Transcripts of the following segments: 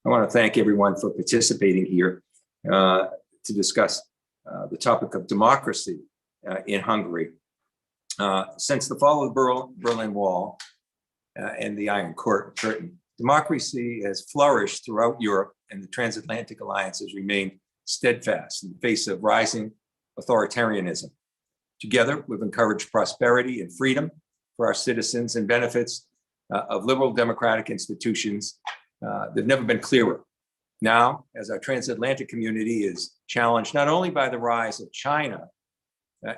I want to thank everyone for participating here to discuss the topic of democracy in Hungary. Since the fall of the Berlin Wall and the Iron Curtain, democracy has flourished throughout Europe, and the transatlantic alliance has remained steadfast in the face of rising authoritarianism. Together, we've encouraged prosperity and freedom for our citizens and benefits of liberal democratic institutions that have never been clearer. Now, as our transatlantic community is challenged not only by the rise of China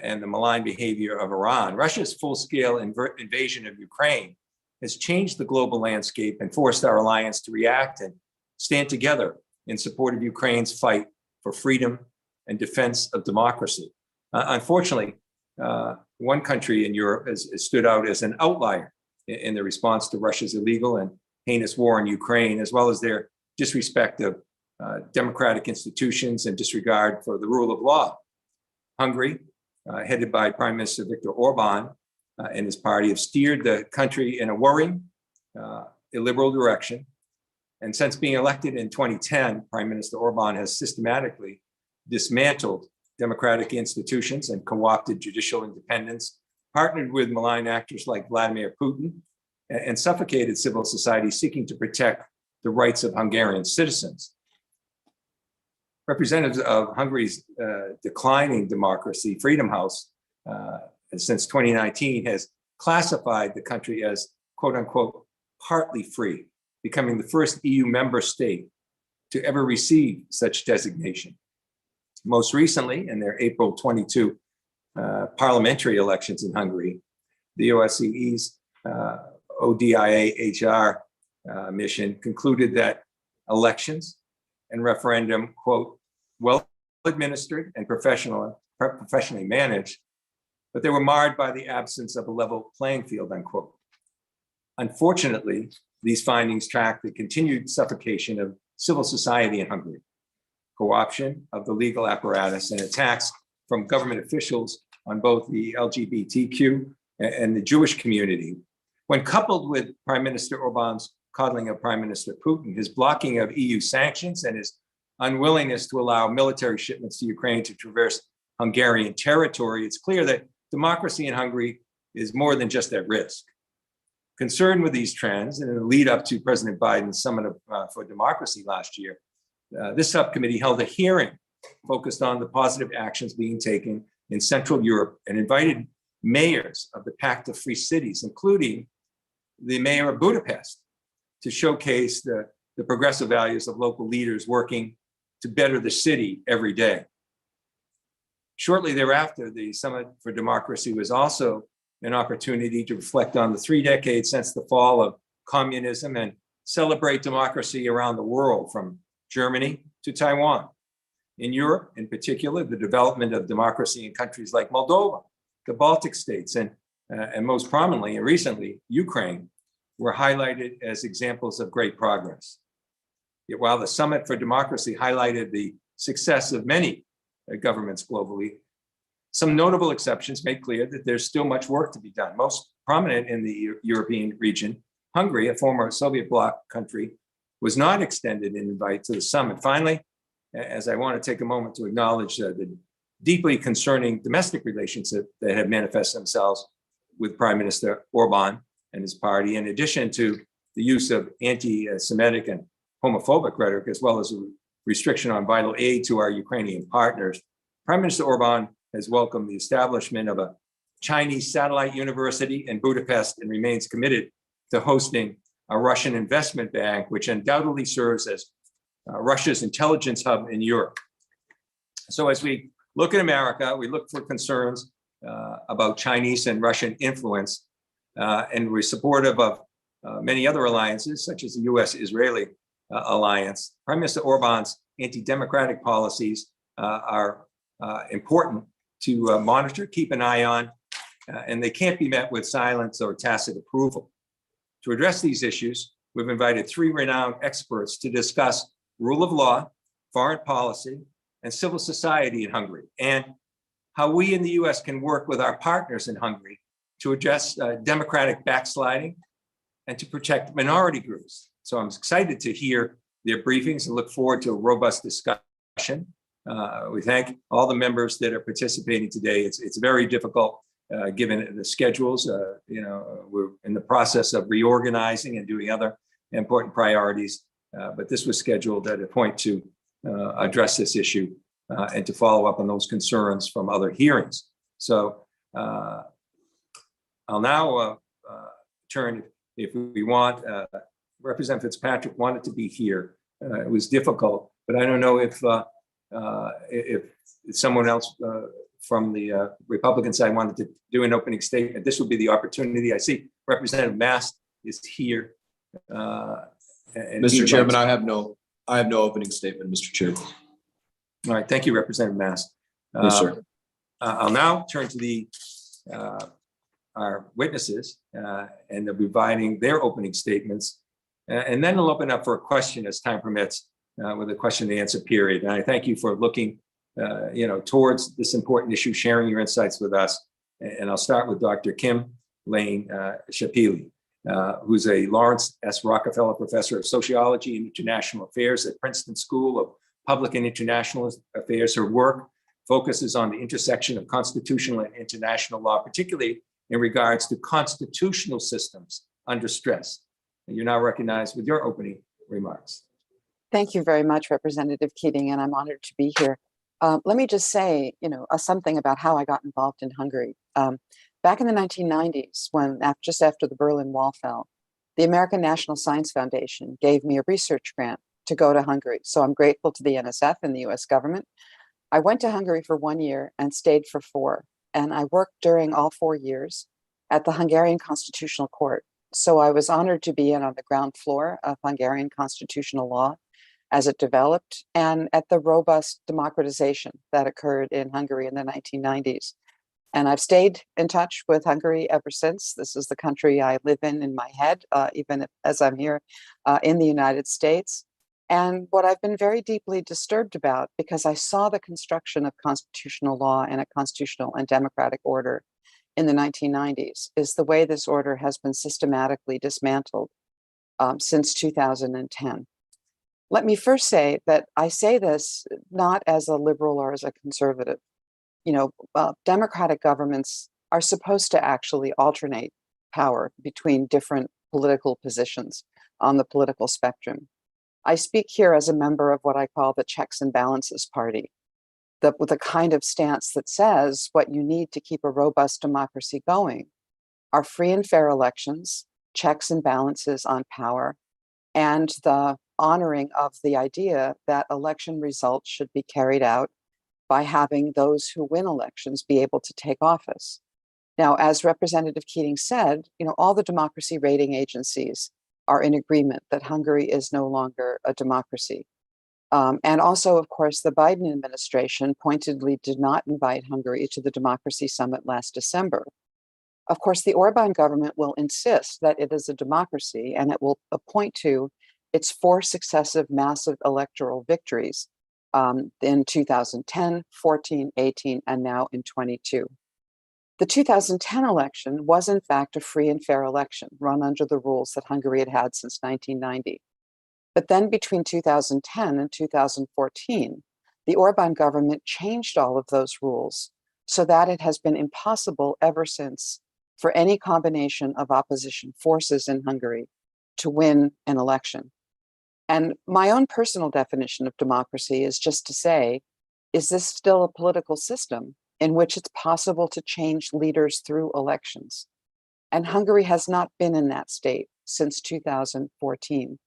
and the malign behavior of Iran, Russia's full-scale invasion of Ukraine has changed the global landscape and forced our alliance to react and stand together in support of Ukraine's fight for freedom and defense of democracy. Unfortunately, one country in Europe has stood out as an outlier in the response to Russia's illegal and heinous war in Ukraine, as well as their disrespect of democratic institutions and disregard for the rule of law. Hungary, headed by Prime Minister Viktor Orban and his party, have steered the country in a worrying, illiberal direction. And since being elected in 2010, Prime Minister Orban has systematically dismantled democratic institutions and co-opted judicial independence, partnered with malign actors like Vladimir Putin, and suffocated civil society seeking to protect the rights of Hungarian citizens. Representatives of Hungary's declining democracy, Freedom House, since 2019 has classified the country as, quote unquote, partly free, becoming the first EU member state to ever receive such designation. Most recently, in their April 22 parliamentary elections in Hungary, the OSCE's ODIHR mission concluded that elections and referendum, quote, well administered and professionally managed, but they were marred by the absence of a level playing field, unquote. Unfortunately, these findings track the continued suffocation of civil society in Hungary, co-option of the legal apparatus, and attacks from government officials on both the LGBTQ and the Jewish community. When coupled with Prime Minister Orban's coddling of Prime Minister Putin, his blocking of EU sanctions, and his unwillingness to allow military shipments to Ukraine to traverse Hungarian territory, it's clear that democracy in Hungary is more than just at risk. Concerned with these trends, and in the lead up to President Biden's Summit for Democracy last year, this subcommittee held a hearing focused on the positive actions being taken in Central Europe and invited mayors of the Pact of Free Cities, including the mayor of Budapest, to showcase the progressive values of local leaders working to better the city every day. Shortly thereafter, the Summit for Democracy was also an opportunity to reflect on the 3 decades since the fall of communism and celebrate democracy around the world, from Germany to Taiwan. In Europe, in particular, the development of democracy in countries like Moldova, the Baltic states, and most prominently and recently, Ukraine, were highlighted as examples of great progress. Yet while the Summit for Democracy highlighted the success of many governments globally, some notable exceptions make clear that there's still much work to be done. Most prominent in the European region, Hungary, a former Soviet bloc country, was not extended an invite to the summit. Finally, as I want to take a moment to acknowledge the deeply concerning domestic relationship that have manifested themselves with Prime Minister Orban and his party, in addition to the use of anti-Semitic and homophobic rhetoric, as well as a restriction on vital aid to our Ukrainian partners, Prime Minister Orban has welcomed the establishment of a Chinese satellite university in Budapest and remains committed to hosting a Russian investment bank, which undoubtedly serves as Russia's intelligence hub in Europe. So as we look at America, we look for concerns about Chinese and Russian influence, and we're supportive of many other alliances, such as the US-Israeli alliance. Prime Minister Orban's anti-democratic policies are important to monitor, keep an eye on, and they can't be met with silence or tacit approval. To address these issues, we've invited 3 renowned experts to discuss rule of law, foreign policy, and civil society in Hungary, and how we in the US can work with our partners in Hungary to address democratic backsliding and to protect minority groups. So I'm excited to hear their briefings and look forward to a robust discussion. We thank all the members that are participating today. It's very difficult given the schedules. We're in the process of reorganizing and doing other important priorities, but this was scheduled at a point to address this issue and to follow up on those concerns from other hearings. So I'll now turn, if we want, Representative Fitzpatrick wanted to be here. It was difficult, but I don't know if someone else from the Republican side wanted to do an opening statement. This would be the opportunity. I see Representative Mast is here. Mr. Chairman, I have no opening statement, Mr. Chair. All right, thank you, Representative Mast. Yes, sir. I'll now turn to our witnesses, and they'll be providing their opening statements, and then we'll open up for a question as time permits, with a question and answer period. And I thank you for looking, towards this important issue, sharing your insights with us. And I'll start with Dr. Kim Lane Scheppele, who's a Laurance S. Rockefeller Professor of Sociology and International Affairs at Princeton School of Public and International Affairs. Her work focuses on the intersection of constitutional and international law, particularly in regards to constitutional systems under stress. And you're now recognized with your opening remarks. Thank you very much, Representative Keating, and I'm honored to be here. Let me just say, something about how I got involved in Hungary. Back in the 1990s, just after the Berlin Wall fell, the American National Science Foundation gave me a research grant to go to Hungary. So I'm grateful to the NSF and the US government. I went to Hungary for 1 year and stayed for 4. And I worked during all 4 years at the Hungarian Constitutional Court. So I was honored to be in on the ground floor of Hungarian constitutional law as it developed, and at the robust democratization that occurred in Hungary in the 1990s. And I've stayed in touch with Hungary ever since. This is the country I live in my head, even as I'm here in the United States. And what I've been very deeply disturbed about, because I saw the construction of constitutional law and a constitutional and democratic order in the 1990s, is the way this order has been systematically dismantled since 2010. Let me first say that I say this not as a liberal or as a conservative. Democratic governments are supposed to actually alternate power between different political positions on the political spectrum. I speak here as a member of what I call the checks and balances party, with a kind of stance that says what you need to keep a robust democracy going are free and fair elections, checks and balances on power, and the honoring of the idea that election results should be carried out by having those who win elections be able to take office. Now, as Representative Keating said, all the democracy rating agencies are in agreement that Hungary is no longer a democracy. And also, of course, the Biden administration pointedly did not invite Hungary to the Democracy Summit last December. Of course, the Orban government will insist that it is a democracy, and it will point to its 4 successive massive electoral victories in 2010, 14, 18, and now in 22. The 2010 election was in fact a free and fair election run under the rules that Hungary had had since 1990. But then between 2010 and 2014, the Orban government changed all of those rules so that it has been impossible ever since for any combination of opposition forces in Hungary to win an election. And my own personal definition of democracy is just to say, is this still a political system in which it's possible to change leaders through elections? And Hungary has not been in that state since 2014.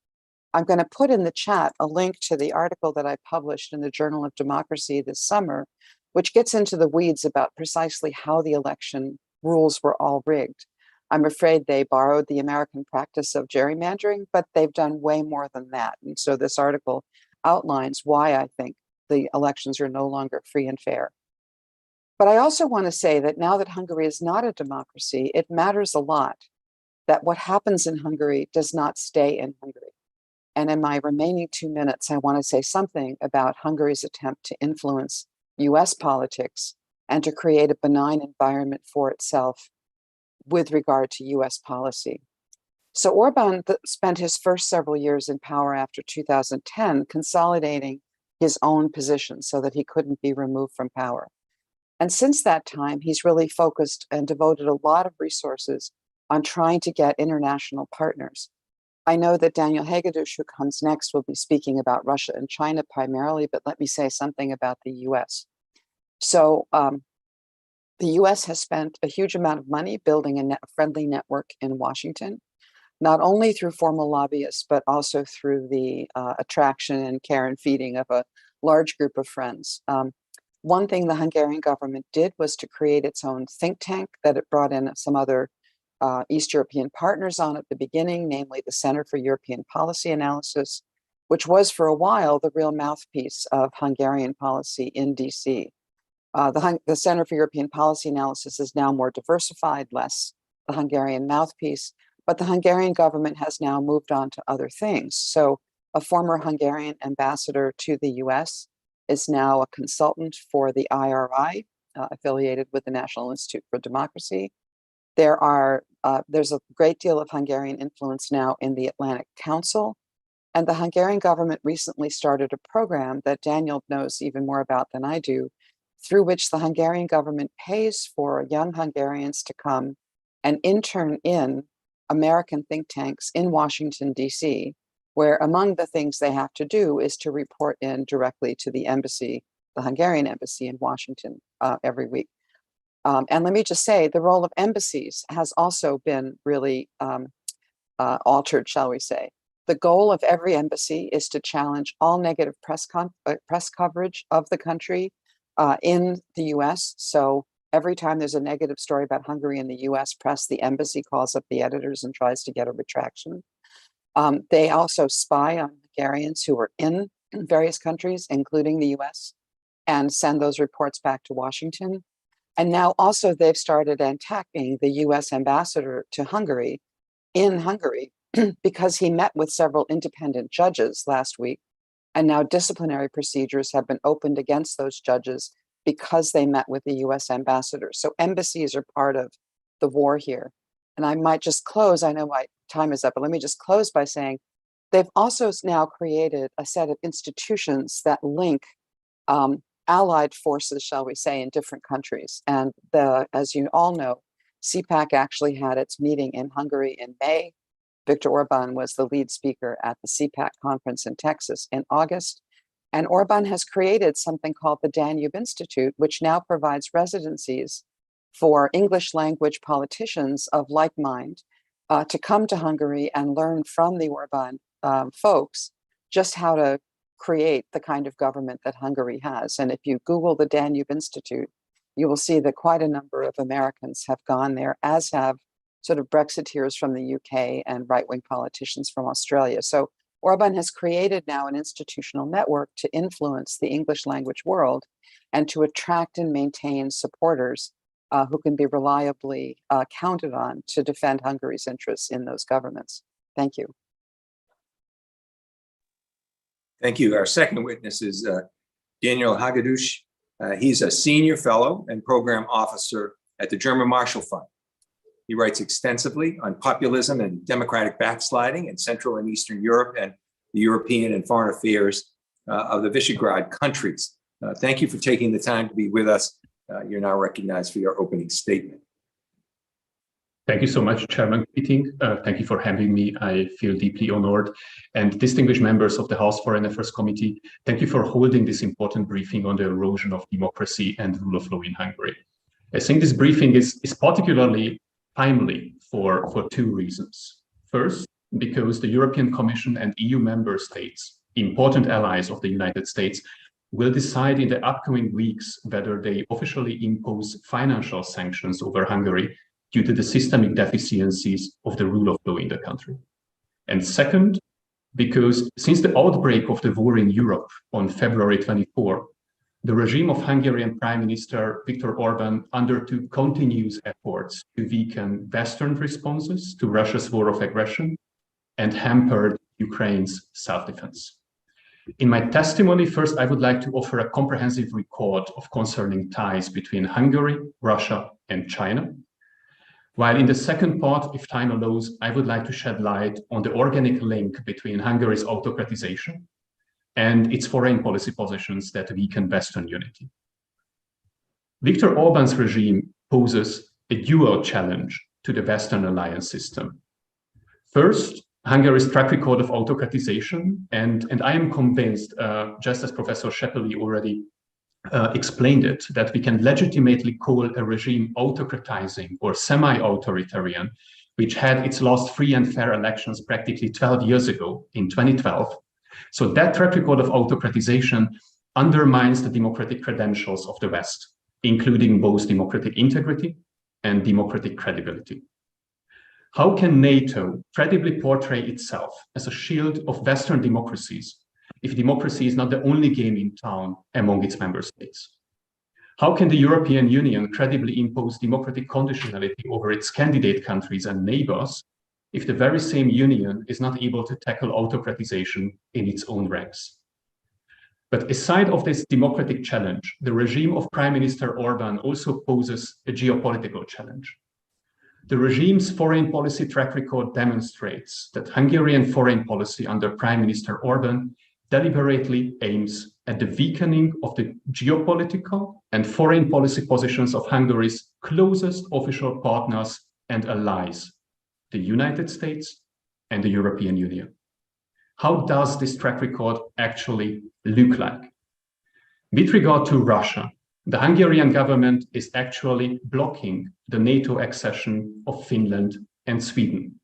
I'm going to put in the chat a link to the article that I published in the Journal of Democracy this summer, which gets into the weeds about precisely how the election rules were all rigged. I'm afraid they borrowed the American practice of gerrymandering, but they've done way more than that. And so this article outlines why I think the elections are no longer free and fair. But I also want to say that now that Hungary is not a democracy, it matters a lot that what happens in Hungary does not stay in Hungary. And in my remaining 2 minutes, I want to say something about Hungary's attempt to influence US politics and to create a benign environment for itself with regard to US policy. So Orban spent his first several years in power after 2010 consolidating his own position so that he couldn't be removed from power. And since that time, he's really focused and devoted a lot of resources on trying to get international partners. I know that Daniel Hegedüs, who comes next, will be speaking about Russia and China primarily, but let me say something about the US. So the US has spent a huge amount of money building a friendly network in Washington, not only through formal lobbyists, but also through the attraction and care and feeding of a large group of friends. One thing the Hungarian government did was to create its own think tank that it brought in some other East European partners on at the beginning, namely the Center for European Policy Analysis, which was for a while the real mouthpiece of Hungarian policy in DC. The Center for European Policy Analysis is now more diversified, less the Hungarian mouthpiece, but the Hungarian government has now moved on to other things. So a former Hungarian ambassador to the US is now a consultant for the IRI, affiliated with the National Institute for Democracy. There's a great deal of Hungarian influence now in the Atlantic Council. And the Hungarian government recently started a program that Daniel knows even more about than I do, through which the Hungarian government pays for young Hungarians to come and intern in American think tanks in Washington, DC, where among the things they have to do is to report in directly to the embassy, the Hungarian embassy in Washington every week. And let me just say, the role of embassies has also been really altered, shall we say. The goal of every embassy is to challenge all negative press coverage of the country in the US. So every time there's a negative story about Hungary in the US press, the embassy calls up the editors and tries to get a retraction. They also spy on Hungarians who are in various countries, including the US, and send those reports back to Washington. And now also they've started attacking the US ambassador to Hungary in Hungary because he met with several independent judges last week. And now disciplinary procedures have been opened against those judges because they met with the US ambassador. So embassies are part of the war here. And I might just close, I know my time is up, but let me just close by saying they've also now created a set of institutions that link allied forces, shall we say, in different countries. And as you all know, CPAC actually had its meeting in Hungary in May. Viktor Orban was the lead speaker at the CPAC conference in Texas in August. And Orban has created something called the Danube Institute, which now provides residencies for English language politicians of like mind to come to Hungary and learn from the Orban folks just how to create the kind of government that Hungary has. And if you Google the Danube Institute, you will see that quite a number of Americans have gone there, as have sort of Brexiteers from the UK and right-wing politicians from Australia. So Orban has created now an institutional network to influence the English language world and to attract and maintain supporters who can be reliably counted on to defend Hungary's interests in those governments. Thank you. Thank you. Our second witness is Daniel Hegedüs. He's a senior fellow and program officer at the German Marshall Fund. He writes extensively on populism and democratic backsliding in Central and Eastern Europe and the European and foreign affairs of the Visegrad countries. Thank you for taking the time to be with us. You're now recognized for your opening statement. Thank you so much, Chairman Keating. Thank you for having me. I feel deeply honored. And distinguished members of the House Foreign Affairs Committee, thank you for holding this important briefing on the erosion of democracy and rule of law in Hungary. I think this briefing is particularly timely for two reasons. First, because the European Commission and EU member states, important allies of the United States, will decide in the upcoming weeks whether they officially impose financial sanctions over Hungary due to the systemic deficiencies of the rule of law in the country. And second, because since the outbreak of the war in Europe on February 24, the regime of Hungarian Prime Minister Viktor Orban undertook continuous efforts to weaken Western responses to Russia's war of aggression and hampered Ukraine's self-defense. In my testimony, first, I would like to offer a comprehensive record of concerning ties between Hungary, Russia, and China. While in the second part, if time allows, I would like to shed light on the organic link between Hungary's autocratization and its foreign policy positions that weaken Western unity. Viktor Orban's regime poses a dual challenge to the Western alliance system. First, Hungary's track record of autocratization, and I am convinced, just as Professor Scheppele already explained it, that we can legitimately call a regime autocratizing or semi-authoritarian, which had its last free and fair elections practically 12 years ago in 2012. So that track record of autocratization undermines the democratic credentials of the West, including both democratic integrity and democratic credibility. How can NATO credibly portray itself as a shield of Western democracies if democracy is not the only game in town among its member states? How can the European Union credibly impose democratic conditionality over its candidate countries and neighbors if the very same union is not able to tackle autocratization in its own ranks? But aside of this democratic challenge, the regime of Prime Minister Orban also poses a geopolitical challenge. The regime's foreign policy track record demonstrates that Hungarian foreign policy under Prime Minister Orban deliberately aims at the weakening of the geopolitical and foreign policy positions of Hungary's closest official partners and allies, the United States and the European Union. How does this track record actually look like? With regard to Russia, the Hungarian government is actually blocking the NATO accession of Finland and Sweden,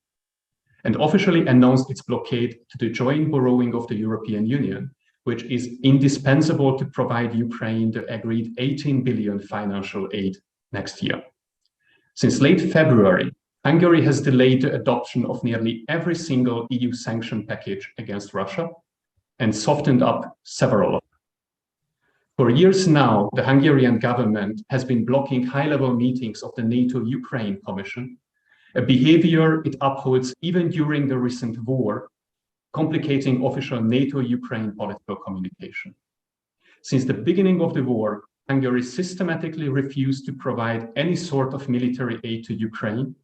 and officially announced its blockade to the joint borrowing of the European Union, which is indispensable to provide Ukraine the agreed 18 billion financial aid next year. Since late February, Hungary has delayed the adoption of nearly every single EU sanction package against Russia and softened up several of them. For years now, the Hungarian government has been blocking high-level meetings of the NATO-Ukraine Commission, a behavior it upholds even during the recent war, complicating official NATO-Ukraine political communication. Since the beginning of the war, Hungary systematically refused to provide any sort of military aid to Ukraine,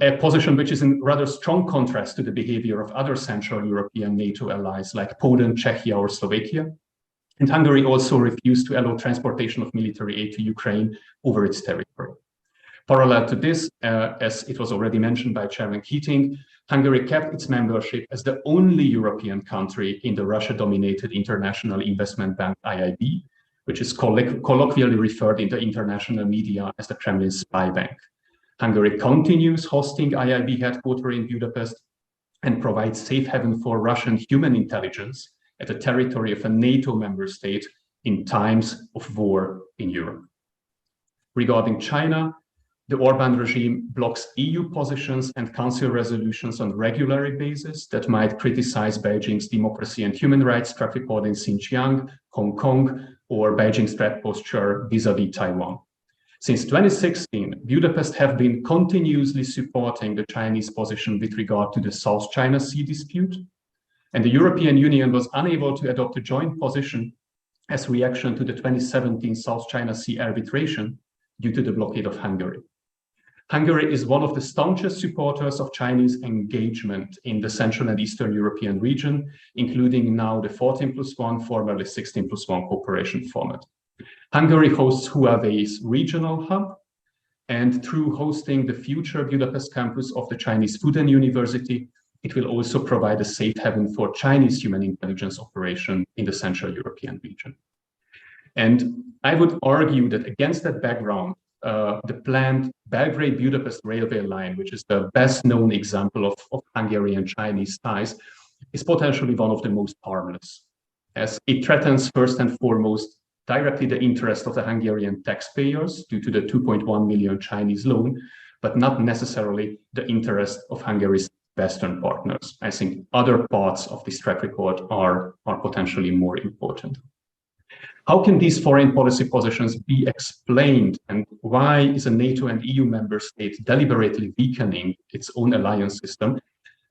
a position which is in rather strong contrast to the behavior of other Central European NATO allies like Poland, Czechia, or Slovakia. And Hungary also refused to allow transportation of military aid to Ukraine over its territory. Parallel to this, as it was already mentioned by Chairman Keating, Hungary kept its membership as the only European country in the Russia-dominated International Investment Bank, IIB, which is colloquially referred in the international media as the Kremlin's spy bank. Hungary continues hosting IIB headquarters in Budapest and provides safe haven for Russian human intelligence at the territory of a NATO member state in times of war in Europe. Regarding China, the Orban regime blocks EU positions and council resolutions on a regular basis that might criticize Beijing's democracy and human rights track record in Xinjiang, Hong Kong, or Beijing's threat posture vis-à-vis Taiwan. Since 2016, Budapest have been continuously supporting the Chinese position with regard to the South China Sea dispute, and the European Union was unable to adopt a joint position as reaction to the 2017 South China Sea arbitration due to the blockade of Hungary. Hungary is one of the staunchest supporters of Chinese engagement in the Central and Eastern European region, including now the 14+1, formerly 16+1 cooperation format. Hungary hosts Huawei's regional hub, and through hosting the future Budapest campus of the Chinese Fudan University, it will also provide a safe haven for Chinese human intelligence operation in the Central European region. And I would argue that against that background, the planned Belgrade-Budapest railway line, which is the best known example of Hungarian-Chinese ties, is potentially one of the most harmless, as it threatens first and foremost directly the interest of the Hungarian taxpayers due to the 2.1 million Chinese loan, but not necessarily the interest of Hungary's Western partners. I think other parts of this track record are potentially more important. How can these foreign policy positions be explained, and why is a NATO and EU member state deliberately weakening its own alliance system?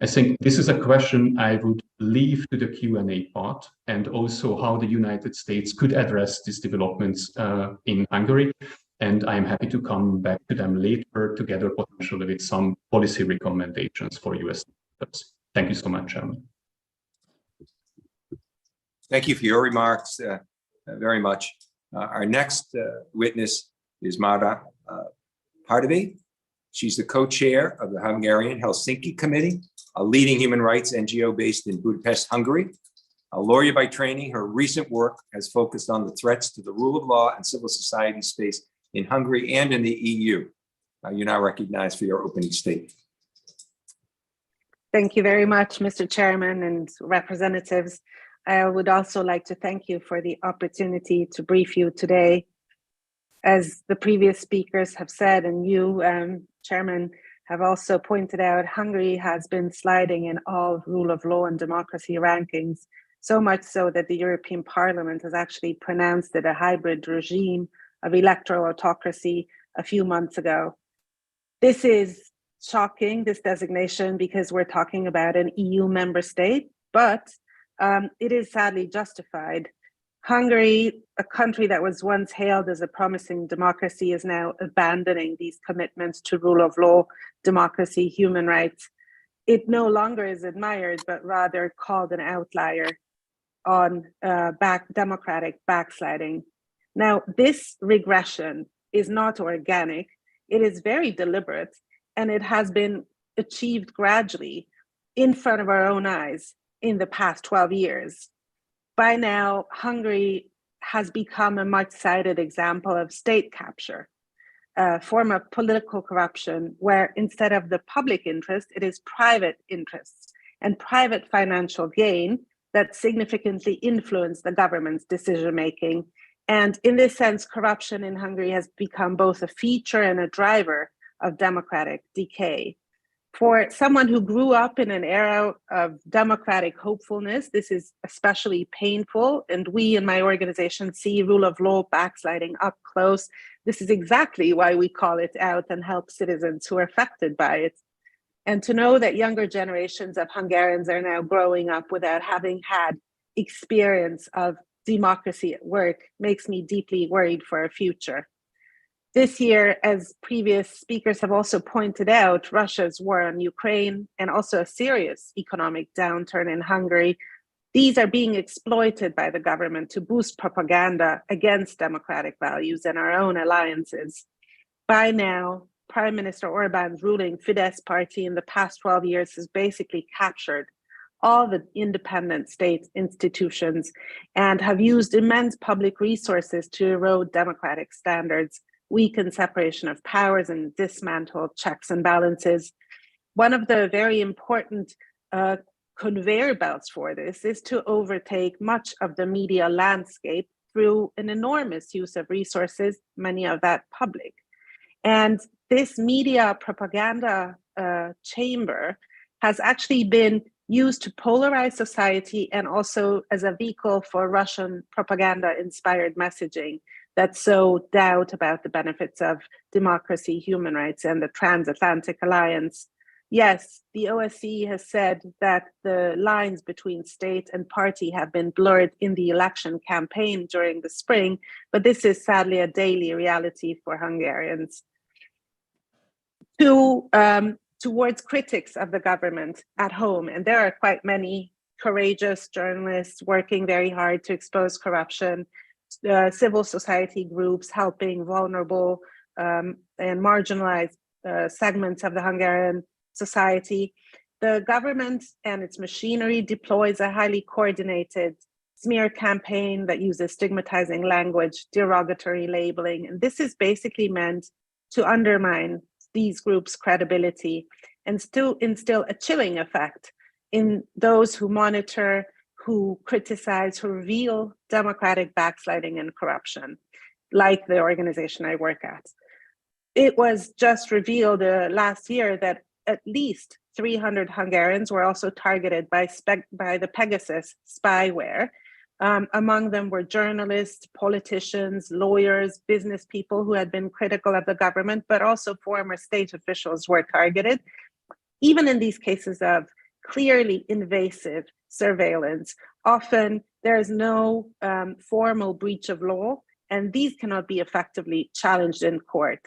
I think this is a question I would leave to the Q&A part, and also how the United States could address these developments in Hungary. and I'm happy to come back to them later together potentially with some policy recommendations for US leaders. Thank you so much, Chairman. Thank you for your remarks very much. Our next witness is Márta Pardavi. She's the co-chair of the Hungarian Helsinki Committee, a leading human rights NGO based in Budapest, Hungary. A lawyer by training, her recent work has focused on the threats to the rule of law and civil society space in Hungary and in the EU. You're now recognized for your opening statement. Thank you very much, Mr. Chairman and representatives. I would also like to thank you for the opportunity to brief you today. As the previous speakers have said, and you, Chairman, have also pointed out, Hungary has been sliding in all rule of law and democracy rankings, so much so that the European Parliament has actually pronounced it a hybrid regime of electoral autocracy a few months ago. This is shocking, this designation, because we're talking about an EU member state, but it is sadly justified. Hungary, a country that was once hailed as a promising democracy, is now abandoning these commitments to rule of law, democracy, human rights. It no longer is admired, but rather called an outlier on democratic backsliding. Now, this regression is not organic. It is very deliberate, and it has been achieved gradually in front of our own eyes in the past 12 years. By now, Hungary has become a much-cited example of state capture, a form of political corruption where instead of the public interest, it is private interests and private financial gain that significantly influence the government's decision-making. And in this sense, corruption in Hungary has become both a feature and a driver of democratic decay. For someone who grew up in an era of democratic hopefulness, this is especially painful, and we in my organization see rule of law backsliding up close. This is exactly why we call it out and help citizens who are affected by it. And to know that younger generations of Hungarians are now growing up without having had experience of democracy at work makes me deeply worried for our future. This year, as previous speakers have also pointed out, Russia's war on Ukraine and also a serious economic downturn in Hungary, these are being exploited by the government to boost propaganda against democratic values and our own alliances. By now, Prime Minister Orbán's ruling Fidesz party in the past 12 years has basically captured all the independent state institutions and have used immense public resources to erode democratic standards, weaken separation of powers, and dismantle checks and balances. One of the very important conveyor belts for this is to overtake much of the media landscape through an enormous use of resources, many of that public. And this media propaganda chamber has actually been used to polarize society and also as a vehicle for Russian propaganda-inspired messaging that sow doubt about the benefits of democracy, human rights, and the transatlantic alliance. Yes, the OSCE has said that the lines between state and party have been blurred in the election campaign during the spring, but this is sadly a daily reality for Hungarians. Towards critics of the government at home, and there are quite many courageous journalists working very hard to expose corruption, civil society groups helping vulnerable and marginalized segments of the Hungarian society. The government and its machinery deploys a highly coordinated smear campaign that uses stigmatizing language, derogatory labeling, and this is basically meant to undermine these groups' credibility and still instill a chilling effect in those who monitor, who criticize, who reveal democratic backsliding and corruption, like the organization I work at. It was just revealed last year that at least 300 Hungarians were also targeted by the Pegasus spyware. Among them were journalists, politicians, lawyers, business people who had been critical of the government, but also former state officials were targeted. Even in these cases of clearly invasive surveillance, often there is no formal breach of law, and these cannot be effectively challenged in court.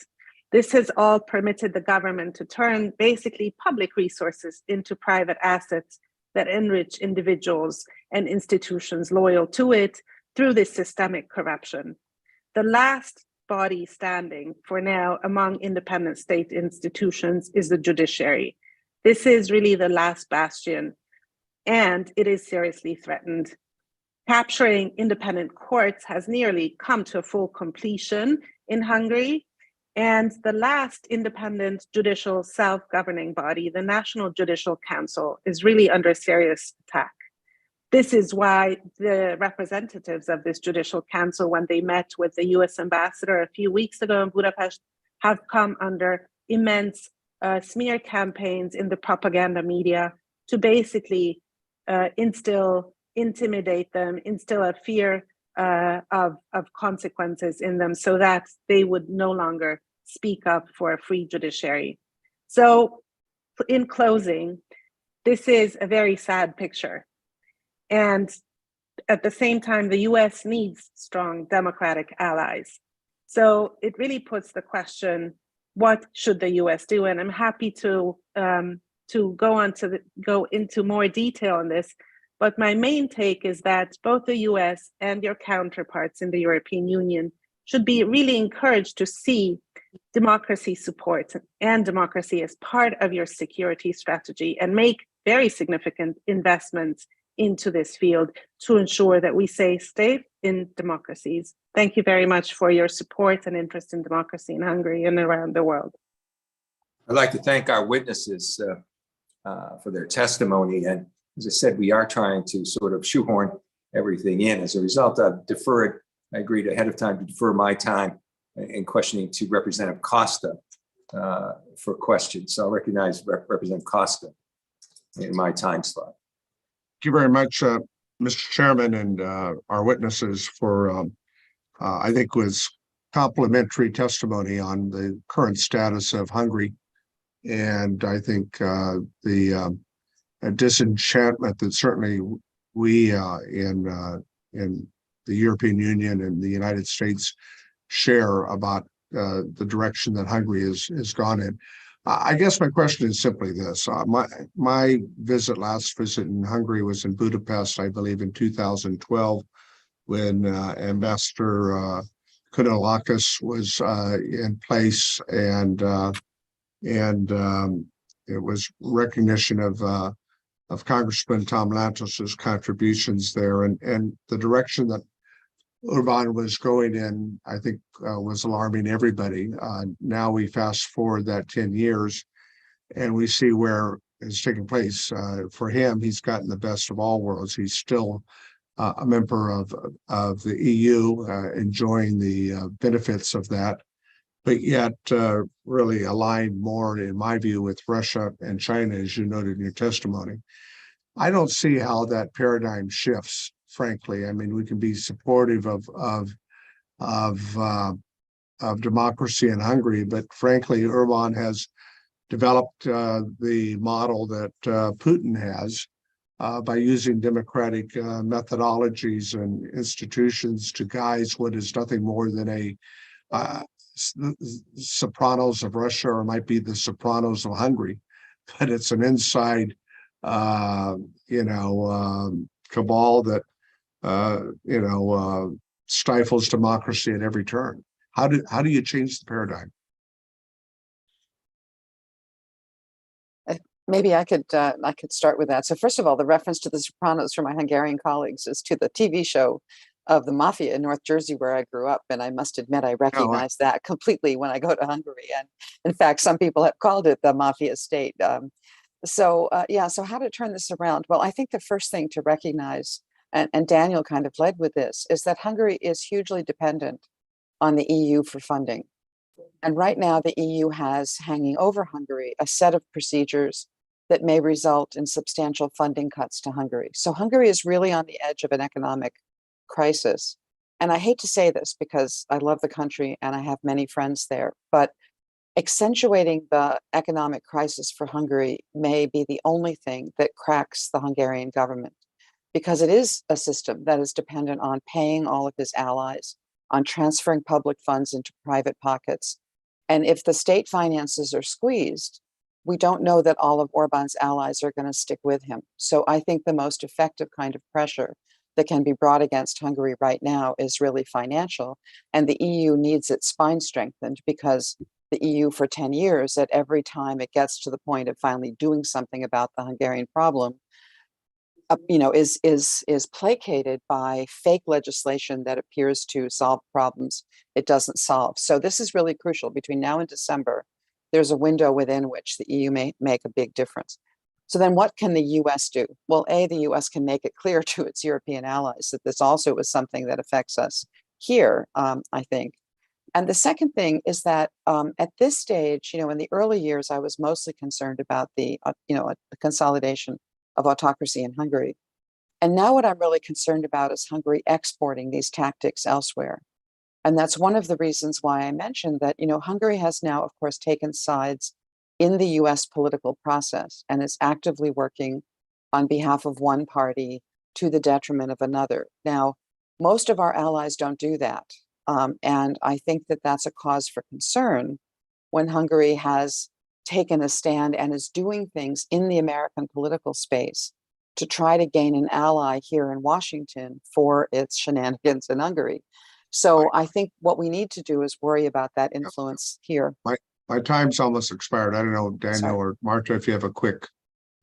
This has all permitted the government to turn basically public resources into private assets that enrich individuals and institutions loyal to it through this systemic corruption. The last body standing for now among independent state institutions is the judiciary. This is really the last bastion, and it is seriously threatened. Capturing independent courts has nearly come to a full completion in Hungary, and the last independent judicial self-governing body, the National Judicial Council, is really under serious attack. This is why the representatives of this judicial council, when they met with the US ambassador a few weeks ago in Budapest, have come under immense smear campaigns in the propaganda media to basically intimidate them, instill a fear of consequences in them so that they would no longer speak up for a free judiciary. So in closing, this is a very sad picture. And at the same time, the US needs strong democratic allies. So it really puts the question, what should the US do? And I'm happy to go into more detail on this. But my main take is that both the US and your counterparts in the European Union should be really encouraged to see democracy support and democracy as part of your security strategy and make very significant investments into this field to ensure that we stay safe in democracies. Thank you very much for your support and interest in democracy in Hungary and around the world. I'd like to thank our witnesses for their testimony. And as I said, we are trying to sort of shoehorn everything in. As a result, I agreed ahead of time to defer my time in questioning to Representative Costa for questions. So I'll recognize Representative Costa in my time slot. Thank you very much, Mr. Chairman, and our witnesses for, I think, was complimentary testimony on the current status of Hungary. And I think the disenchantment that certainly we in the European Union and the United States share about the direction that Hungary has gone in. I guess my question is simply this. My last visit in Hungary was in Budapest, I believe in 2012, when Ambassador Kounalakis was in place, and it was recognition of Congressman Tom Lantos's contributions there, and the direction that Orbán was going in, I think, was alarming everybody. Now we fast forward that 10 years and we see where it's taking place. For him, he's gotten the best of all worlds. He's still a member of the EU, enjoying the benefits of that, but yet really aligned more, in my view, with Russia and China, as you noted in your testimony. I don't see how that paradigm shifts. Frankly, I mean, we can be supportive of democracy in Hungary, but frankly, Orbán has developed the model that Putin has by using democratic methodologies and institutions to guise what is nothing more than a Sopranos of Russia, or might be the Sopranos of Hungary, but it's an inside, cabal that stifles democracy at every turn. How do you change the paradigm? Maybe I could start with that. So first of all, the reference to the Sopranos for my Hungarian colleagues is to the TV show of the mafia in North Jersey, where I grew up, and I must admit I recognize that completely when I go to Hungary. And in fact, some people have called it the mafia state. So how to turn this around? Well, I think the first thing to recognize, and Daniel kind of led with this, is that Hungary is hugely dependent on the EU for funding. And right now, the EU has hanging over Hungary a set of procedures that may result in substantial funding cuts to Hungary. So Hungary is really on the edge of an economic crisis. And I hate to say this because I love the country and I have many friends there, but accentuating the economic crisis for Hungary may be the only thing that cracks the Hungarian government, because it is a system that is dependent on paying all of his allies on transferring public funds into private pockets. And if the state finances are squeezed, we don't know that all of Orban's allies are going to stick with him. So I think the most effective kind of pressure that can be brought against Hungary right now is really financial. And the EU needs its spine strengthened, because the EU for 10 years, at every time it gets to the point of finally doing something about the Hungarian problem, is placated by fake legislation that appears to solve problems it doesn't solve. So this is really crucial. Between now and December, there's a window within which the EU may make a big difference. So then what can the US do? Well, the US can make it clear to its European allies that this also is something that affects us here, I think. And the second thing is that at this stage, in the early years, I was mostly concerned about the consolidation of autocracy in Hungary. And now what I'm really concerned about is Hungary exporting these tactics elsewhere. And that's one of the reasons why I mentioned that, Hungary has now, of course, taken sides in the US political process and is actively working on behalf of one party to the detriment of another. Now, most of our allies don't do that. And I think that that's a cause for concern when Hungary has taken a stand and is doing things in the American political space to try to gain an ally here in Washington for its shenanigans in Hungary. So I think what we need to do is worry about that influence here. My time's almost expired. I don't know, Daniel Sorry. or Marta, if you have a quick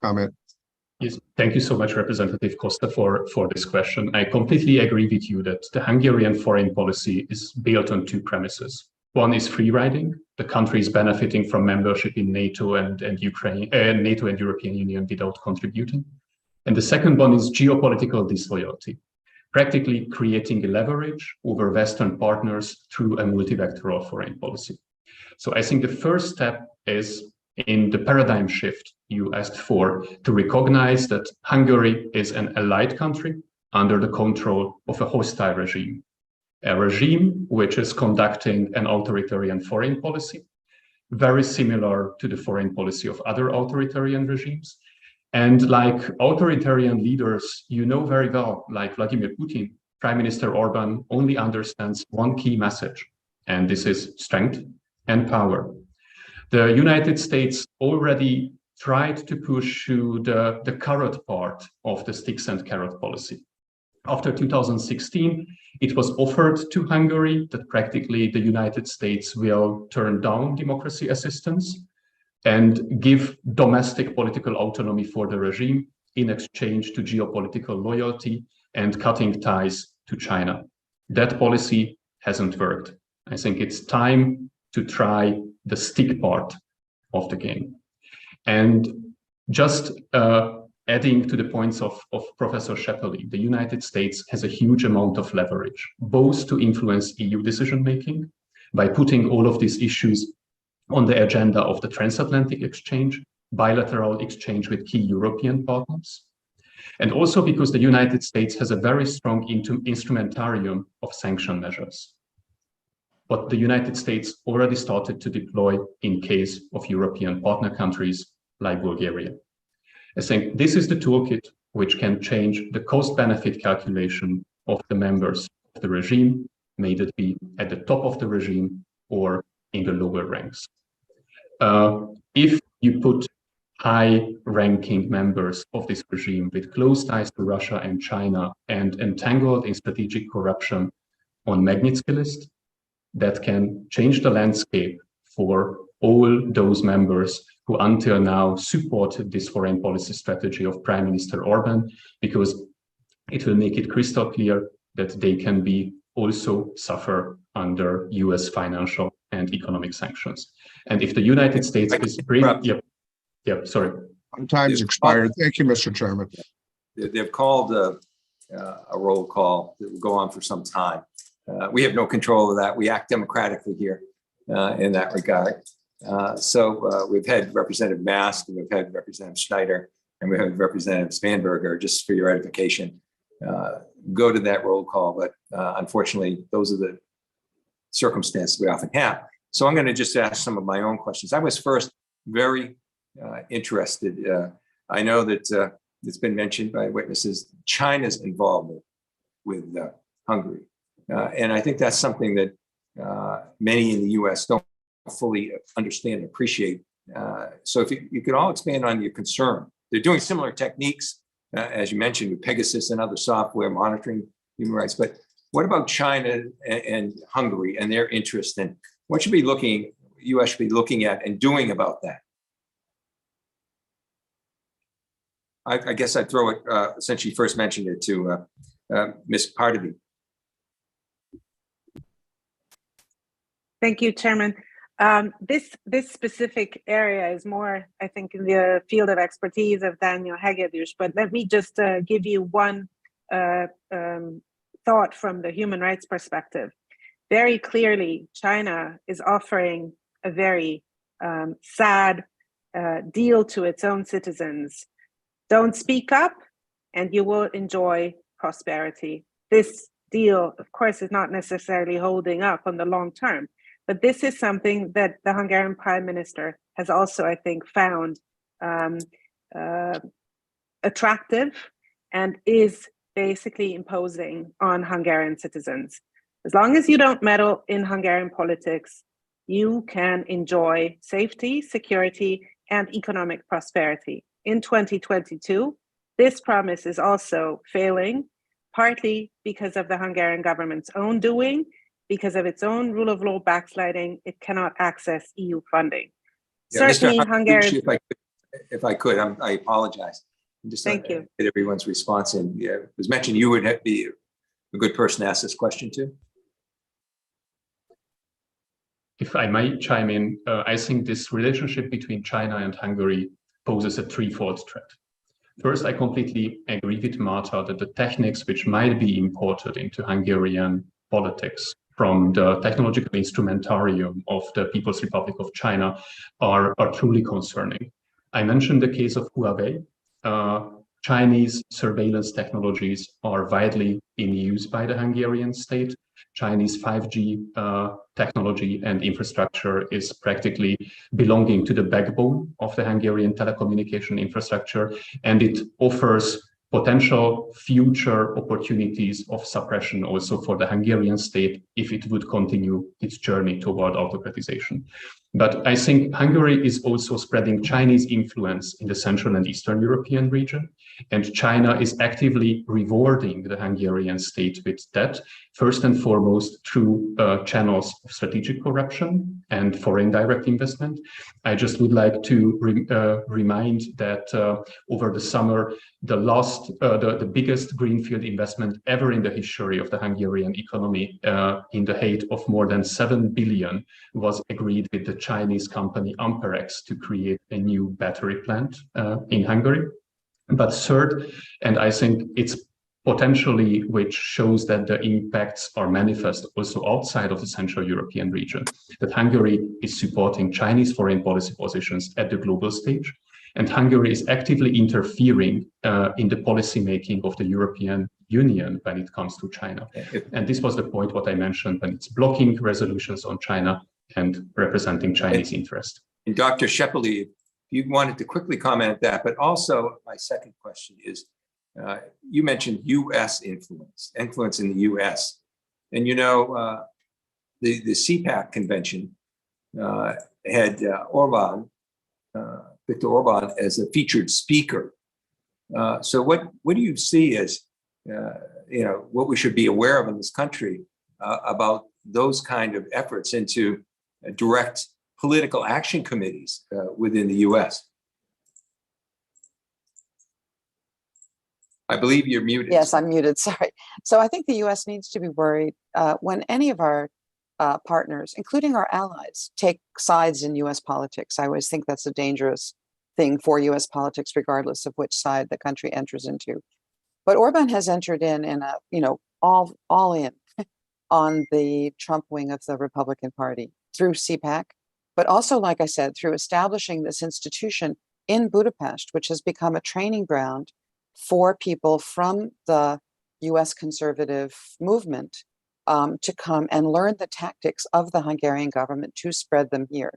comment. Yes, thank you so much, Representative Costa, for this question. I completely agree with you that the Hungarian foreign policy is built on two premises. One is free riding. The country is benefiting from membership in NATO and NATO and European Union without contributing. And the second one is geopolitical disloyalty, practically creating a leverage over Western partners through a multilateral foreign policy. So I think the first step is in the paradigm shift you asked for, to recognize that Hungary is an allied country under the control of a hostile regime, a regime which is conducting an authoritarian foreign policy, very similar to the foreign policy of other authoritarian regimes. And like authoritarian leaders, very well, like Vladimir Putin, Prime Minister Orban only understands one key message, and this is strength and power. The United States already tried to push through the carrot part of the sticks and carrot policy. After 2016, it was offered to Hungary that practically the United States will turn down democracy assistance and give domestic political autonomy for the regime in exchange to geopolitical loyalty and cutting ties to China. That policy hasn't worked. I think it's time to try the stick part of the game. And just adding to the points of Professor Scheppele, the United States has a huge amount of leverage, both to influence EU decision-making by putting all of these issues on the agenda of the transatlantic exchange, bilateral exchange with key European partners, and also because the United States has a very strong instrumentarium of sanction measures. What the United States already started to deploy in case of European partner countries like Bulgaria. I think this is the toolkit which can change the cost-benefit calculation of the members of the regime, may it be at the top of the regime or in the lower ranks. If you put high-ranking members of this regime with close ties to Russia and China and entangled in strategic corruption on Magnitsky list, that can change the landscape for all those members who until now supported this foreign policy strategy of Prime Minister Orban, because it will make it crystal clear that they can be also suffer under US financial and economic sanctions. And if the United States is sorry. Time's expired. Thank you, Mr. Chairman. They've called a roll call that will go on for some time. We have no control of that. We act democratically here in that regard. So we've had Representative Mast, and we've had Representative Schneider, and we have Representative Spanberger, just for your edification. Go to that roll call, but unfortunately, those are the circumstances we often have. So I'm going to just ask some of my own questions. I was first very interested. I know that it's been mentioned by witnesses, China's involvement with Hungary. And I think that's something that many in the US don't fully understand and appreciate. So if you could all expand on your concern. They're doing similar techniques, as you mentioned, with Pegasus and other software monitoring human rights. But what about China and Hungary and their interest, and what should US should be looking at and doing about that? I guess I'd throw it, since you first mentioned it, to Ms. Pardavi. Thank you, Chairman. This specific area is more, I think, in the field of expertise of Daniel Hegedüs, but let me just give you one thought from the human rights perspective. Very clearly, China is offering a very sad deal to its own citizens. Don't speak up and you will enjoy prosperity. This deal, of course, is not necessarily holding up on the long term, but this is something that the Hungarian Prime Minister has also, I think, found attractive and is basically imposing on Hungarian citizens. As long as you don't meddle in Hungarian politics, you can enjoy safety, security, and economic prosperity. In 2022, this promise is also failing, partly because of the Hungarian government's own doing, because of its own rule of law backsliding. It cannot access EU funding. Yeah, Certainly, Hungary. If I could, I apologize. Just Thank you. Get everyone's response in. Yeah, it was mentioned you would be a good person to ask this question to. If I might chime in, I think this relationship between China and Hungary poses a threefold threat. First, I completely agree with Márta that the techniques which might be imported into Hungarian politics from the technological instrumentarium of the People's Republic of China are truly concerning. I mentioned the case of Huawei. Chinese surveillance technologies are widely in use by the Hungarian state. Chinese 5G technology and infrastructure is practically belonging to the backbone of the Hungarian telecommunication infrastructure, and it offers potential future opportunities of suppression also for the Hungarian state if it would continue its journey toward autocratization. But I think Hungary is also spreading Chinese influence in the Central and Eastern European region, and China is actively rewarding the Hungarian state with that, first and foremost through channels of strategic corruption and foreign direct investment. I just would like to remind that over the summer, the biggest greenfield investment ever in the history of the Hungarian economy in the height of more than 7 billion was agreed with the Chinese company Amperex to create a new battery plant in Hungary. But third, and I think it's potentially which shows that the impacts are manifest also outside of the Central European region, that Hungary is supporting Chinese foreign policy positions at the global stage. And Hungary is actively interfering in the policy making of the European Union when it comes to China. And this was the point what I mentioned when it's blocking resolutions on China and representing Chinese interest. And Dr. Scheppele, you wanted to quickly comment that, but also my second question is, you mentioned U.S. influence in the U.S. And you know, the CPAC convention had Viktor Orban as a featured speaker. So what do you see as, what we should be aware of in this country about those kind of efforts into direct political action committees within the U.S.? I believe you're muted. Yes, I'm muted, sorry. So I think the US needs to be worried when any of our partners, including our allies, take sides in US politics. I always think that's a dangerous thing for US politics, regardless of which side the country enters into. But Orban has entered in a, all in on the Trump wing of the Republican Party through CPAC, but also, like I said, through establishing this institution in Budapest, which has become a training ground for people from the US conservative movement to come and learn the tactics of the Hungarian government to spread them here.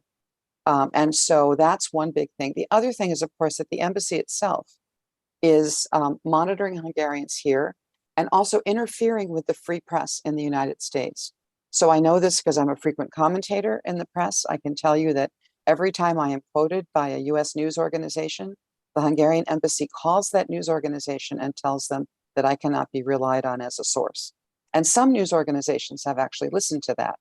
And so that's one big thing. The other thing is, of course, that the embassy itself is monitoring Hungarians here and also interfering with the free press in the United States. So I know this because I'm a frequent commentator in the press. I can tell you that every time I am quoted by a US news organization, the Hungarian embassy calls that news organization and tells them that I cannot be relied on as a source. And some news organizations have actually listened to that.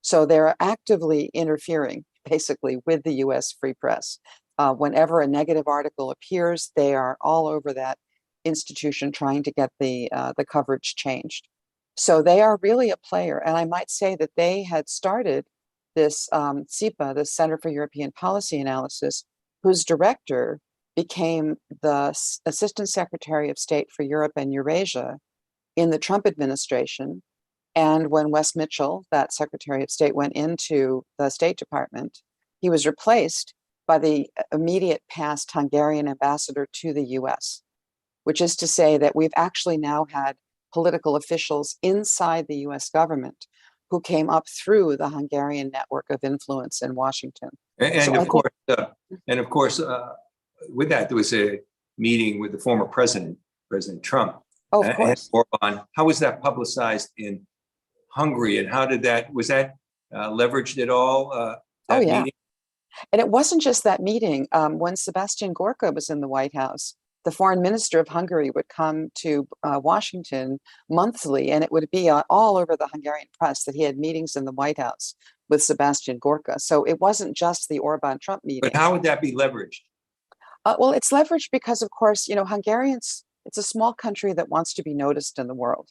So they're actively interfering, basically, with the US free press. Whenever a negative article appears, they are all over that institution trying to get the coverage changed. So they are really a player. And I might say that they had started this CIPA, the Center for European Policy Analysis, whose director became the Assistant Secretary of State for Europe and Eurasia in the Trump administration. And when Wes Mitchell, that Secretary of State, went into the State Department, he was replaced by the immediate past Hungarian ambassador to the US, which is to say that we've actually now had political officials inside the US government who came up through the Hungarian network of influence in Washington. And of course, with that, there was a meeting with the former president, President Trump. Oh, of course. And Orban. How was that publicized in Hungary, and how did that, was that leveraged at all? Oh, yeah. Meeting? And it wasn't just that meeting. When Sebastian Gorka was in the White House, the foreign minister of Hungary would come to Washington monthly, and it would be all over the Hungarian press that he had meetings in the White House with Sebastian Gorka. So it wasn't just the Orban-Trump meeting. But how would that be leveraged? Well, it's leveraged because, of course, Hungarians, it's a small country that wants to be noticed in the world.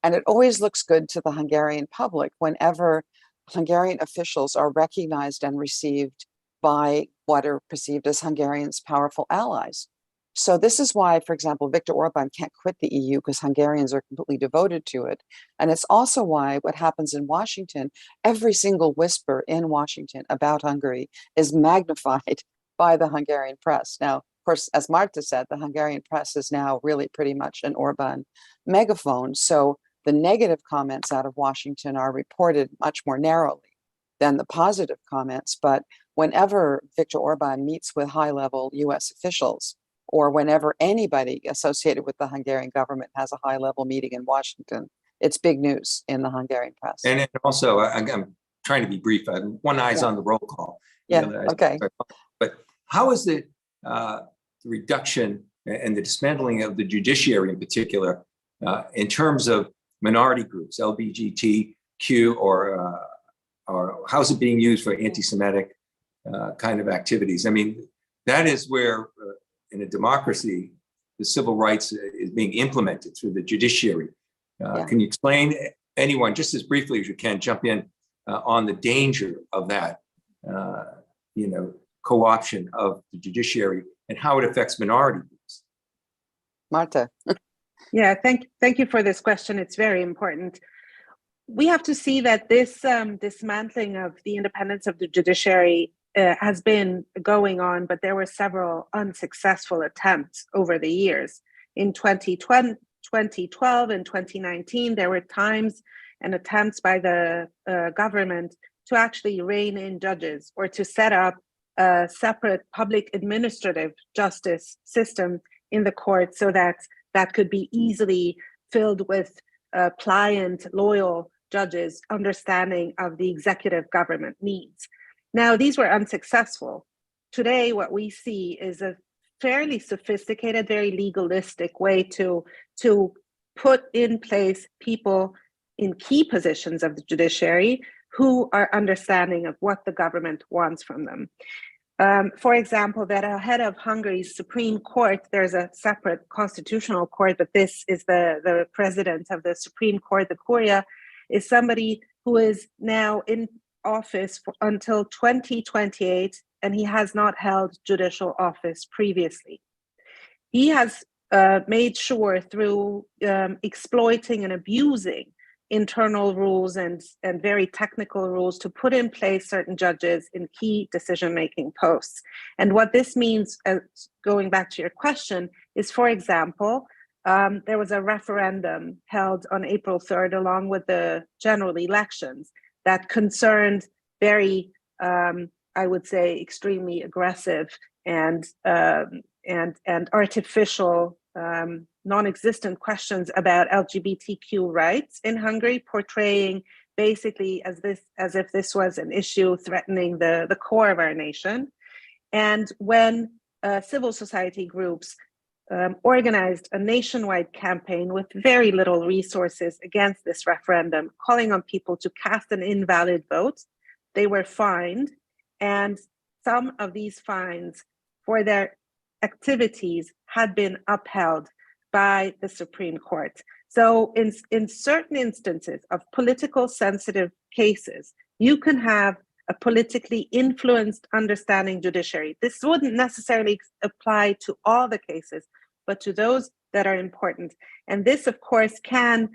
And it always looks good to the Hungarian public whenever Hungarian officials are recognized and received by what are perceived as Hungarians' powerful allies. So this is why, for example, Viktor Orban can't quit the EU, because Hungarians are completely devoted to it. And it's also why what happens in Washington, every single whisper in Washington about Hungary is magnified by the Hungarian press. Now, of course, as Márta said, the Hungarian press is now really pretty much an Orban megaphone. So the negative comments out of Washington are reported much more narrowly than the positive comments. But whenever Viktor Orban meets with high-level US officials, or whenever anybody associated with the Hungarian government has a high-level meeting in Washington, it's big news in the Hungarian press. And also, I'm trying to be brief. One eye's on the roll call. Yeah, okay. But how is the reduction and the dismantling of the judiciary in particular, in terms of minority groups, LGBTQ, or how's it being used for anti-Semitic kind of activities? I mean, that is where in a democracy, the civil rights is being implemented through the judiciary. Can you explain, anyone, just as briefly as you can, jump in on the danger of that, co-option of the judiciary and how it affects minority groups? Márta. Yeah, thank you for this question. It's very important. We have to see that this dismantling of the independence of the judiciary has been going on, but there were several unsuccessful attempts over the years. In 2012 and 2019, there were times and attempts by the government to actually rein in judges or to set up a separate public administrative justice system in the court so that that could be easily filled with pliant, loyal judges understanding of the executive government needs. Now, these were unsuccessful. Today, what we see is a fairly sophisticated, very legalistic way to put in place people in key positions of the judiciary who are understanding of what the government wants from them. For example, that ahead of Hungary's Supreme Court, there's a separate constitutional court, but this is the president of the Supreme Court, the Curia, is somebody who is now in office until 2028, and he has not held judicial office previously. He has made sure through exploiting and abusing internal rules and very technical rules to put in place certain judges in key decision-making posts. And what this means, going back to your question, is, for example, there was a referendum held on April 3rd along with the general elections that concerned very, I would say, extremely aggressive and artificial non-existent questions about LGBTQ rights in Hungary, portraying basically as if this was an issue threatening the core of our nation. And when civil society groups organized a nationwide campaign with very little resources against this referendum, calling on people to cast an invalid vote, they were fined. And some of these fines for their activities had been upheld by the Supreme Court. So in certain instances of political sensitive cases, you can have a politically influenced understanding judiciary. This wouldn't necessarily apply to all the cases, but to those that are important. And this, of course, can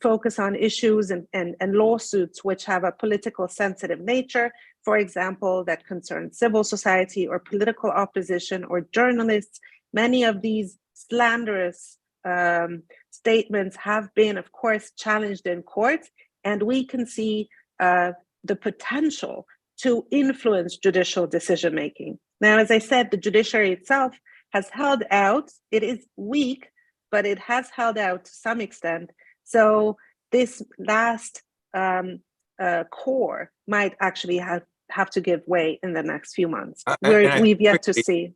focus on issues and lawsuits which have a political sensitive nature, for example, that concern civil society or political opposition or journalists. Many of these slanderous statements have been, of course, challenged in court, and we can see the potential to influence judicial decision-making. Now, as I said, the judiciary itself has held out. It is weak, but it has held out to some extent. So this last core might actually have to give way in the next few months. We've yet to see.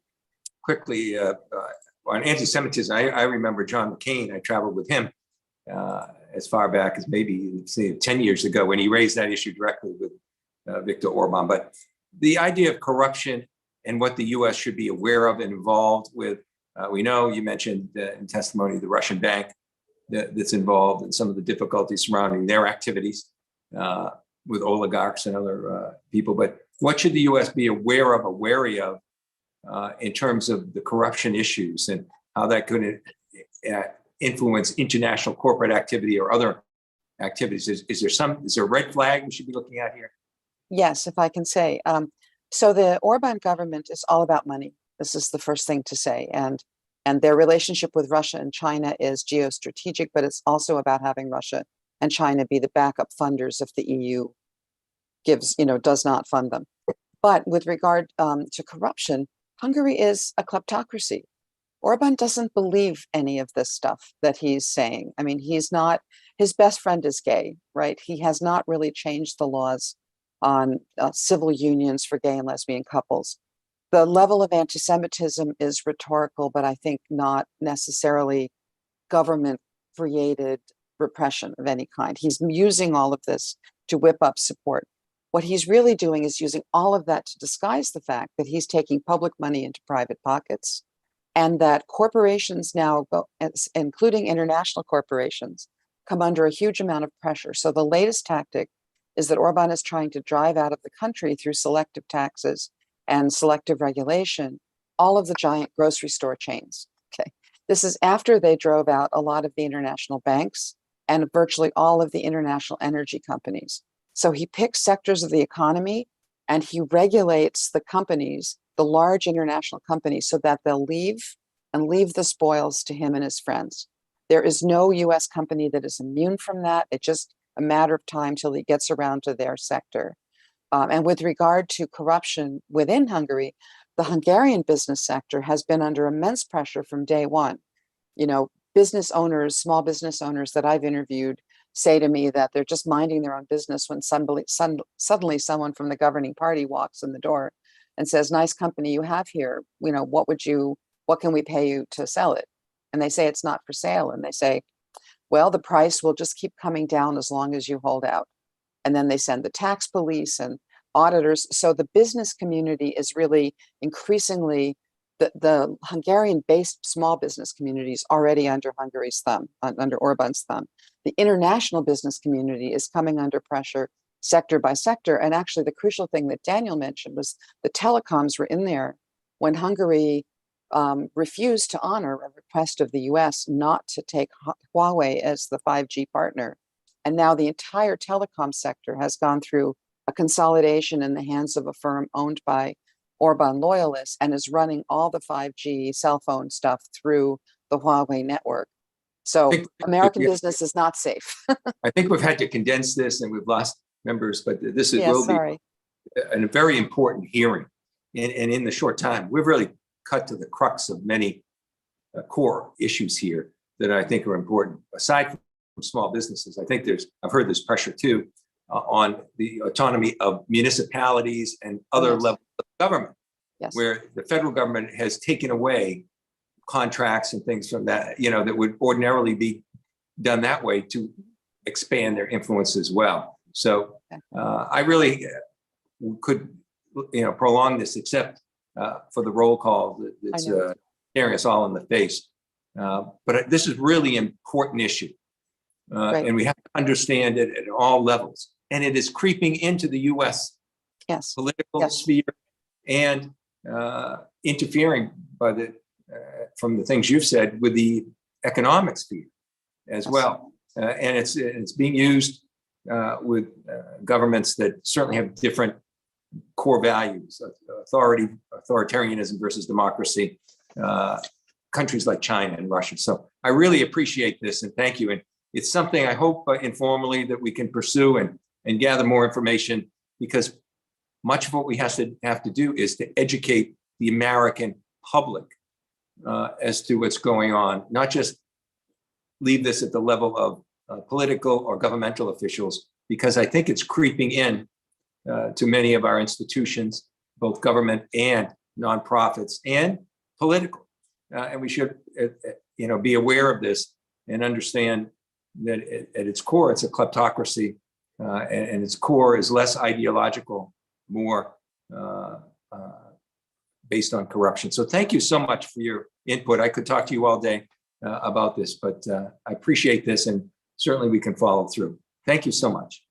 Quickly, on anti-Semitism, I remember John McCain. I traveled with him as far back as maybe 10 years ago when he raised that issue directly with Viktor Orban. But the idea of corruption and what the U.S. should be aware of and involved with, we know you mentioned in testimony the Russian bank that's involved in some of the difficulties surrounding their activities with oligarchs and other people. But what should the U.S. be aware of or wary of in terms of the corruption issues and how that could influence international corporate activity or other activities? Is there a red flag we should be looking at here? Yes, if I can say. So the Orban government is all about money. This is the first thing to say. And their relationship with Russia and China is geostrategic, but it's also about having Russia and China be the backup funders if the EU does not fund them. But with regard to corruption, Hungary is a kleptocracy. Orban doesn't believe any of this stuff that he's saying. I mean, his best friend is gay, right? He has not really changed the laws on civil unions for gay and lesbian couples. The level of anti-Semitism is rhetorical, but I think not necessarily government-created repression of any kind. He's using all of this to whip up support. What he's really doing is using all of that to disguise the fact that he's taking public money into private pockets, and that corporations now, including international corporations, come under a huge amount of pressure. So the latest tactic is that Orban is trying to drive out of the country through selective taxes and selective regulation all of the giant grocery store chains. Okay, this is after they drove out a lot of the international banks and virtually all of the international energy companies. So he picks sectors of the economy and he regulates the companies, the large international companies, so that they'll leave the spoils to him and his friends. There is no US company that is immune from that. It's just a matter of time till he gets around to their sector. And with regard to corruption within Hungary, the Hungarian business sector has been under immense pressure from day one. Business owners, small business owners that I've interviewed say to me that they're just minding their own business when suddenly someone from the governing party walks in the door and says, "Nice company you have here. What can we pay you to sell it?" And they say it's not for sale. And they say, "Well, the price will just keep coming down as long as you hold out." And then they send the tax police and auditors. So the business community is really increasingly, the Hungarian-based small business community is already under Hungary's thumb, under Orban's thumb. The international business community is coming under pressure sector by sector. And actually the crucial thing that Daniel mentioned was the telecoms were in there when Hungary refused to honor a request of the US not to take Huawei as the 5G partner. And now the entire telecom sector has gone through a consolidation in the hands of a firm owned by Orban loyalists and is running all the 5G cell phone stuff through the Huawei network. So American business is not safe. I think we've had to condense this and we've lost members, but this will be a very important hearing. And in the short time, we've really cut to the crux of many core issues here that I think are important. Aside from small businesses, I think I've heard this pressure too on the autonomy of municipalities and other Yes. levels of government, Yes. where the federal government has taken away contracts and things from that, that would ordinarily be done that way to expand their influence as well. So I really could, prolong this, except for the roll call that's staring us all in the face. But this is really important issue, and we have to understand it at all levels. And it is creeping into the U.S. political sphere and interfering from the things you've said with the economic sphere as well. And it's being used with governments that certainly have different core values: authoritarianism versus democracy. Countries like China and Russia. So I really appreciate this, and thank you. And it's something I hope informally that we can pursue and gather more information, because much of what we have to do is to educate the American public as to what's going on, not just leave this at the level of political or governmental officials, because I think it's creeping in to many of our institutions, both government and nonprofits and political. And we should, be aware of this and understand that at its core, it's a kleptocracy, and its core is less ideological, more based on corruption. So thank you so much for your input. I could talk to you all day about this, but I appreciate this, and certainly we can follow through. Thank you so much.